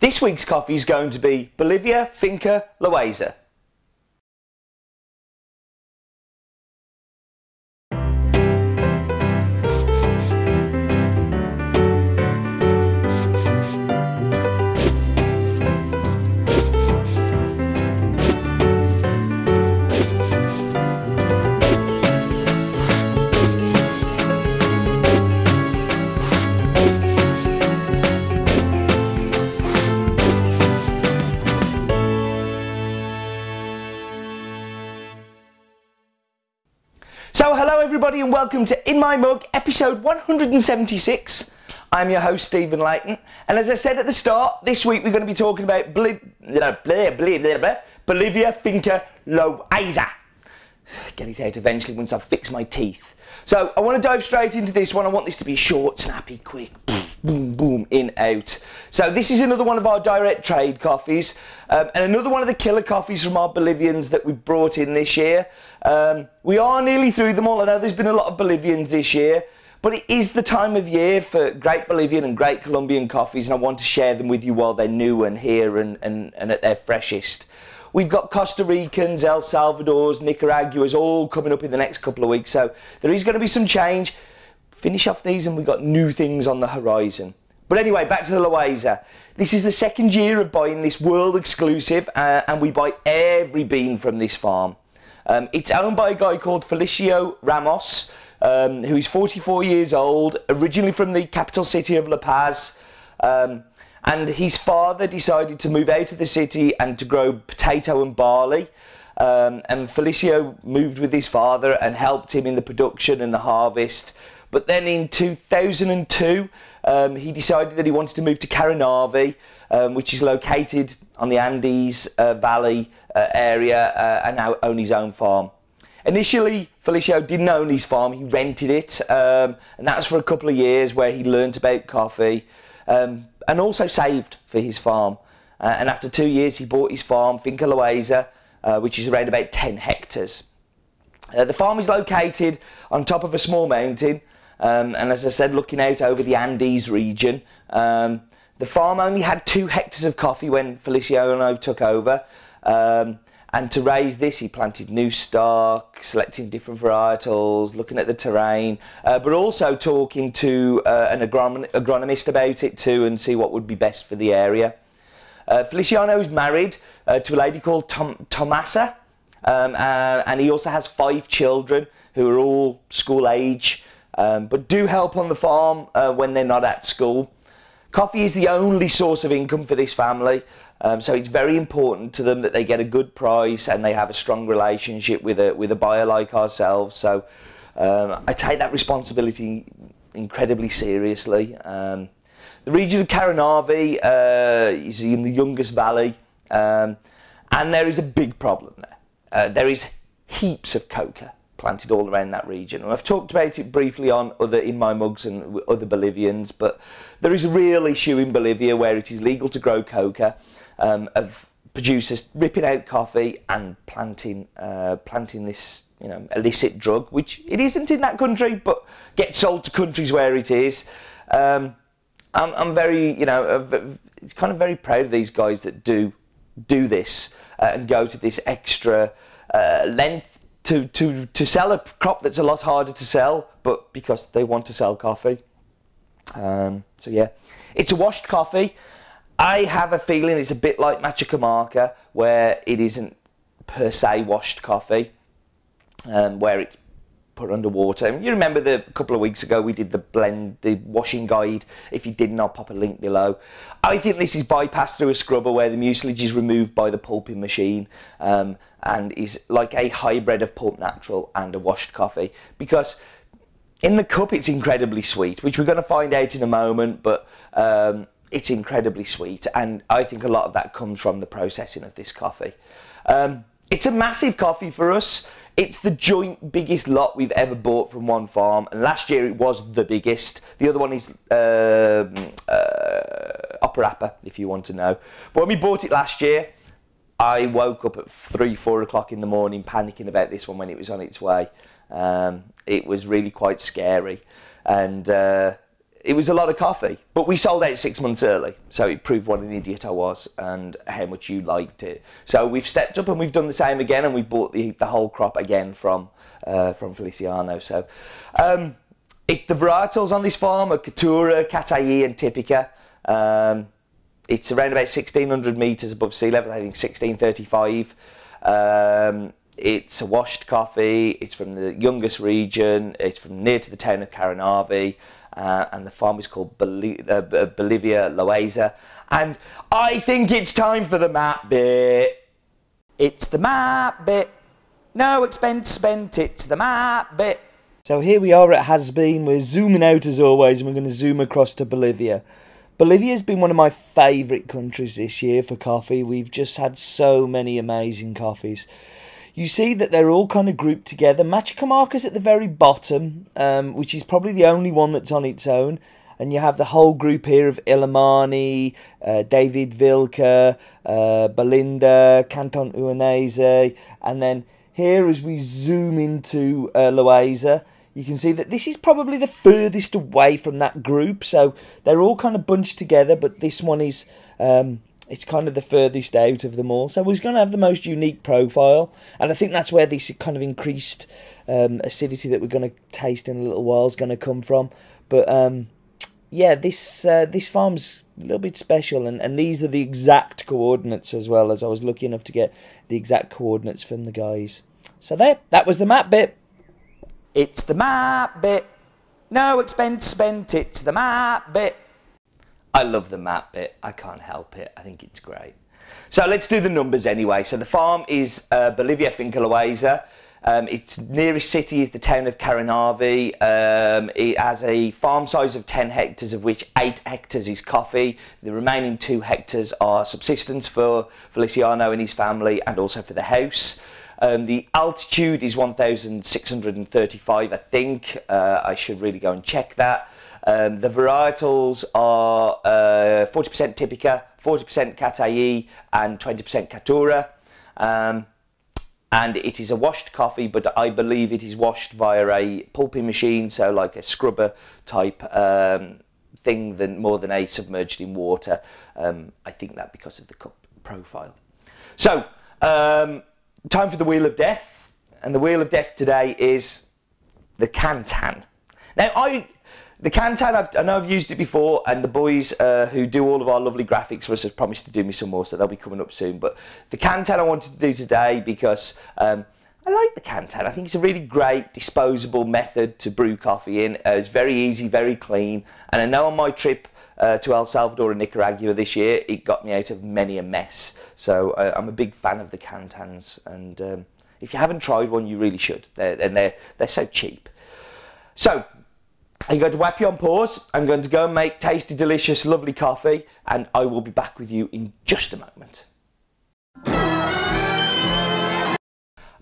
This week's coffee is going to be Bolivia, Finca, Loayza. So hello everybody and welcome to In My Mug episode 176. I'm your host Stephen Layton, and as I said at the start, this week we're going to be talking about Bolivia, Finca, Loayza. Get it out eventually once I've fixed my teeth. So I want to dive straight into this one. I want this to be short, snappy, quick, boom, boom, in, out. So this is another one of our direct trade coffees, and another one of the killer coffees from our Bolivians that we've brought in this year. We are nearly through them all. I know there's been a lot of Bolivians this year, but it is the time of year for great Bolivian and great Colombian coffees, and I want to share them with you while they're new and here and at their freshest. We've got Costa Ricans, El Salvadors, Nicaraguas all coming up in the next couple of weeks, so there is going to be some change. Finish off these and we've got new things on the horizon. But anyway, back to the Loayza. This is the second year of buying this world exclusive, and we buy every bean from this farm. It's owned by a guy called Felicio Ramos, who is 44 years old, originally from the capital city of La Paz. And his father decided to move out of the city and to grow potato and barley. And Felicio moved with his father and helped him in the production and the harvest. But then in 2002, he decided that he wanted to move to Caranavi, which is located on the Andes Valley area, and now own his own farm. Initially, Felicio didn't own his farm, he rented it, and that was for a couple of years where he learnt about coffee. And also saved for his farm. And after 2 years, he bought his farm, Finca Loayza, which is around about 10 hectares. The farm is located on top of a small mountain, and as I said, looking out over the Andes region. The farm only had 2 hectares of coffee when Felicio and I took over. And to raise this, he planted new stock, selecting different varietals, looking at the terrain, but also talking to an agronomist about it too, and see what would be best for the area. Feliciano is married to a lady called Tomasa, and he also has 5 children who are all school age, but do help on the farm when they're not at school. Coffee is the only source of income for this family, so it's very important to them that they get a good price and they have a strong relationship with a buyer like ourselves. So I take that responsibility incredibly seriously. The region of Caranavi is in the youngest valley, and there is a big problem there. There is heaps of coca planted all around that region, and I've talked about it briefly on other In My Mugs and other Bolivians, but there is a real issue in Bolivia where it is legal to grow coca, of producers ripping out coffee and planting this, you know, illicit drug, which it isn't in that country, but gets sold to countries where it is. I'm very, you know, it's kind of very proud of these guys that do this and go to this extra length to sell a crop that's a lot harder to sell, but because they want to sell coffee. So yeah, it's a washed coffee. I have a feeling it's a bit like Machacamarca, where it isn't per se washed coffee, where it's put under water. And you remember a couple of weeks ago we did the washing guide. If you didn't, I'll pop a link below. I think this is bypassed through a scrubber where the mucilage is removed by the pulping machine, and is like a hybrid of pulp natural and a washed coffee, because in the cup it's incredibly sweet, which we're going to find out in a moment, but it's incredibly sweet, and I think a lot of that comes from the processing of this coffee. It's a massive coffee for us. It's the joint biggest lot we've ever bought from one farm, and last year it was the biggest. The other one is Operapa, if you want to know. But when we bought it last year, I woke up at 3-4 o'clock in the morning panicking about this one when it was on its way. It was really quite scary, and it was a lot of coffee, but we sold out 6 months early, so it proved what an idiot I was and how much you liked it. So we've stepped up and we've done the same again, and we've bought the whole crop again from Feliciano. So the varietals on this farm are Caturra, Catayi and Typica. It's around about 1,600 metres above sea level, I think 1,635. It's a washed coffee, it's from the youngest region, it's from near to the town of Caranavi, and the farm is called Bolivia, Loayza. And I think it's time for the map bit. It's the map bit. No expense spent, it's the map bit. So here we are at Has Been. We're zooming out as always, and we're going to zoom across to Bolivia. Bolivia's been one of my favourite countries this year for coffee. We've just had so many amazing coffees. You see that they're all kind of grouped together. Machacamarca's at the very bottom, which is probably the only one that's on its own. And you have the whole group here of Illimani, David Vilca, Belinda, Canton Uanese. And then here, as we zoom into Loayza, you can see that this is probably the furthest away from that group. So they're all kind of bunched together, but this one is... it's kind of the furthest out of them all. So we're going to have the most unique profile. And I think that's where this kind of increased acidity that we're going to taste in a little while is going to come from. But yeah, this farm's a little bit special. And these are the exact coordinates as well, as I was lucky enough to get the exact coordinates from the guys. So there, that was the map bit. It's the map bit. No expense spent, it's the map bit. I love the map bit. I can't help it. I think it's great. So let's do the numbers anyway. So the farm is Bolivia, Finca, Loayza. Its nearest city is the town of Caranavi. It has a farm size of 10 hectares, of which 8 hectares is coffee. The remaining 2 hectares are subsistence for Feliciano and his family, and also for the house. The altitude is 1,635, I think. I should really go and check that. The varietals are 40% Typica, 40% Catayi and 20% Caturra. And it is a washed coffee, but I believe it is washed via a pulping machine, so like a scrubber type thing, more than a submerged in water. I think that because of the cup profile. So, time for the Wheel of Death. And the Wheel of Death today is the Cantan. Now, the Cantan, I know I've used it before, and the boys who do all of our lovely graphics for us have promised to do me some more, so they'll be coming up soon. But the Cantan I wanted to do today because I like the Cantan. I think it's a really great disposable method to brew coffee in. It's very easy, very clean, and I know on my trip to El Salvador and Nicaragua this year, it got me out of many a mess. So I'm a big fan of the Cantans, and if you haven't tried one, you really should. They're so cheap. So, I'm going to whap you on pause. I'm going to go and make tasty, delicious, lovely coffee, and I will be back with you in just a moment.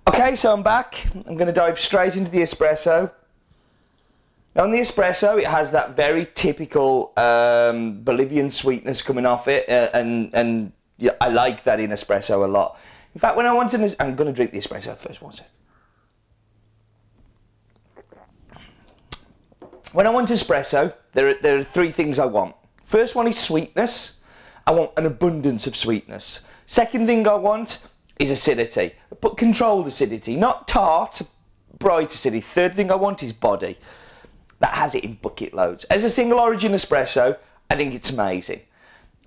Okay, so I'm back. I'm going to dive straight into the espresso. Now, on the espresso, it has that very typical Bolivian sweetness coming off it, and yeah, I like that in espresso a lot. In fact, when I want to... I'm going to drink the espresso first, one sec. When I want espresso, there are 3 things I want. First one is sweetness. I want an abundance of sweetness. Second thing I want is acidity, but controlled acidity, not tart, bright acidity. Third thing I want is body. That has it in bucket loads. As a single origin espresso, I think it's amazing.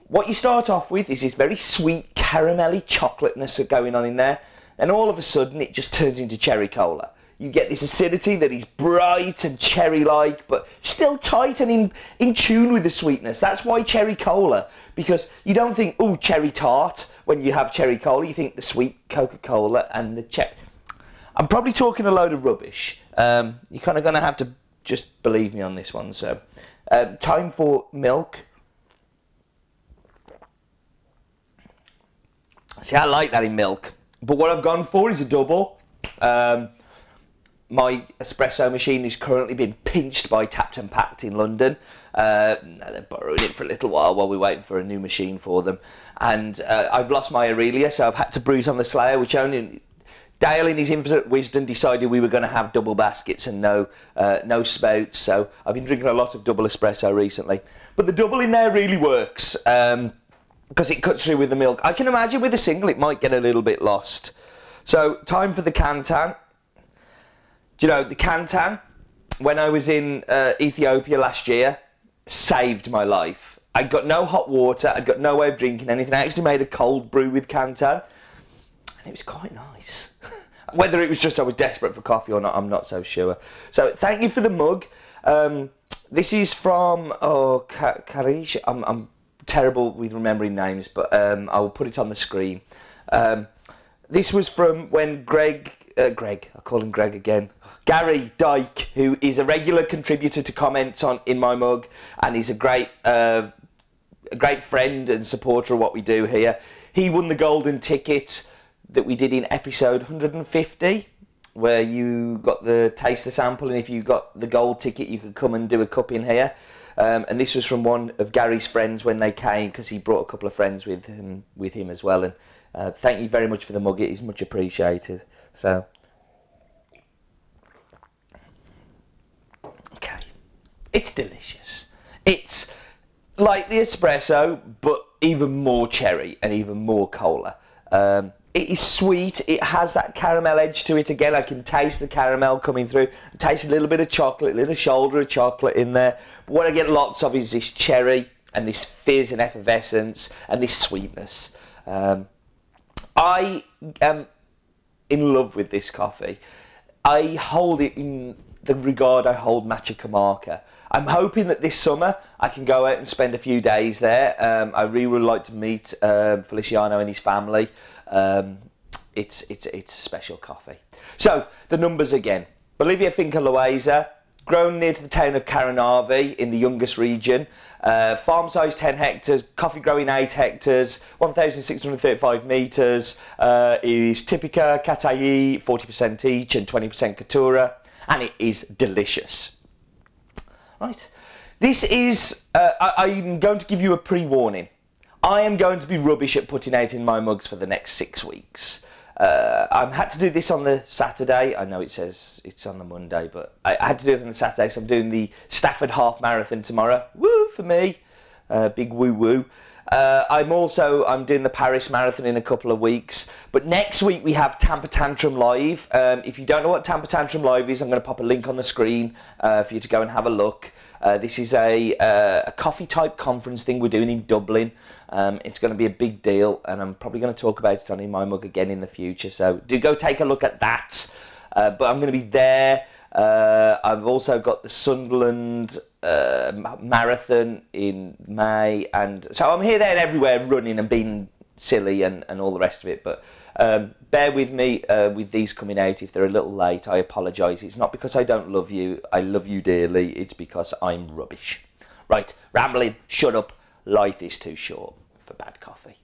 What you start off with is this very sweet, caramelly chocolateness going on in there, and all of a sudden it just turns into cherry cola. You get this acidity that is bright and cherry-like, but still tight and in tune with the sweetness. That's why cherry cola, because you don't think, oh, cherry tart when you have cherry cola. You think the sweet Coca-Cola and the cherry. I'm probably talking a load of rubbish. You're kind of going to have to just believe me on this one. So, time for milk. See, I like that in milk, but what I've gone for is a double. My espresso machine is currently being pinched by Tapped and Packed in London. They're borrowing it for a little while we're waiting for a new machine for them. And I've lost my Aurelia, so I've had to brew on the Slayer, which only Dale, in his infinite wisdom, decided we were going to have double baskets and no spouts. So I've been drinking a lot of double espresso recently. But the double in there really works because it cuts through with the milk. I can imagine with a single it might get a little bit lost. So time for the Kantan. Do you know, the Kantan, when I was in Ethiopia last year, saved my life. I got no hot water, I got no way of drinking anything. I actually made a cold brew with Kantan, and it was quite nice. Whether it was just I was desperate for coffee or not, I'm not so sure. So thank you for the mug. This is from Karish. I'm terrible with remembering names, but I will put it on the screen. This was from when Greg, I call him Greg again. Gary Dyke, who is a regular contributor to comments on In My Mug, and he's a great friend and supporter of what we do here. He won the golden ticket that we did in episode 150, where you got the taster sample, and if you got the gold ticket, you could come and do a cup in here. And this was from one of Gary's friends when they came, because he brought a couple of friends with him as well. And thank you very much for the mug; it is much appreciated. So, okay, it's delicious. It's like the espresso, but even more cherry and even more cola. It is sweet. It has that caramel edge to it again. I can taste the caramel coming through. I taste a little bit of chocolate, a little shoulder of chocolate in there. But what I get lots of is this cherry and this fizz and effervescence and this sweetness. I am in love with this coffee. I hold it in the regard I hold Matcha Kamaka. I'm hoping that this summer I can go out and spend a few days there. I really would like to meet Feliciano and his family. It's a special coffee. So the numbers again: Bolivia Finca Loayza, grown near to the town of Caranavi in the Youngest region. Farm size 10 hectares, coffee growing 8 hectares, 1,635 metres. Is Typica, Katayi, 40% each and 20% Catura, and it is delicious. Right, this is, I'm going to give you a pre-warning. I am going to be rubbish at putting out In My Mugs for the next 6 weeks. I've had to do this on the Saturday. I know it says it's on the Monday, but I had to do it on the Saturday, so I'm doing the Stafford Half Marathon tomorrow. Woo for me. Big woo woo. I'm doing the Paris Marathon in a couple of weeks. But next week we have Tamper Tantrum Live. If you don't know what Tamper Tantrum Live is, I'm going to pop a link on the screen for you to go and have a look. This is a coffee type conference thing we're doing in Dublin. It's going to be a big deal, and I'm probably going to talk about it on In My Mug again in the future. So do go take a look at that. But I'm going to be there. I've also got the Sunderland Marathon in May, and so I'm here, there, and everywhere, running and being silly and all the rest of it. But bear with me with these coming out if they're a little late. I apologise. It's not because I don't love you. I love you dearly. It's because I'm rubbish. Right, rambling. Shut up. Life is too short for bad coffee.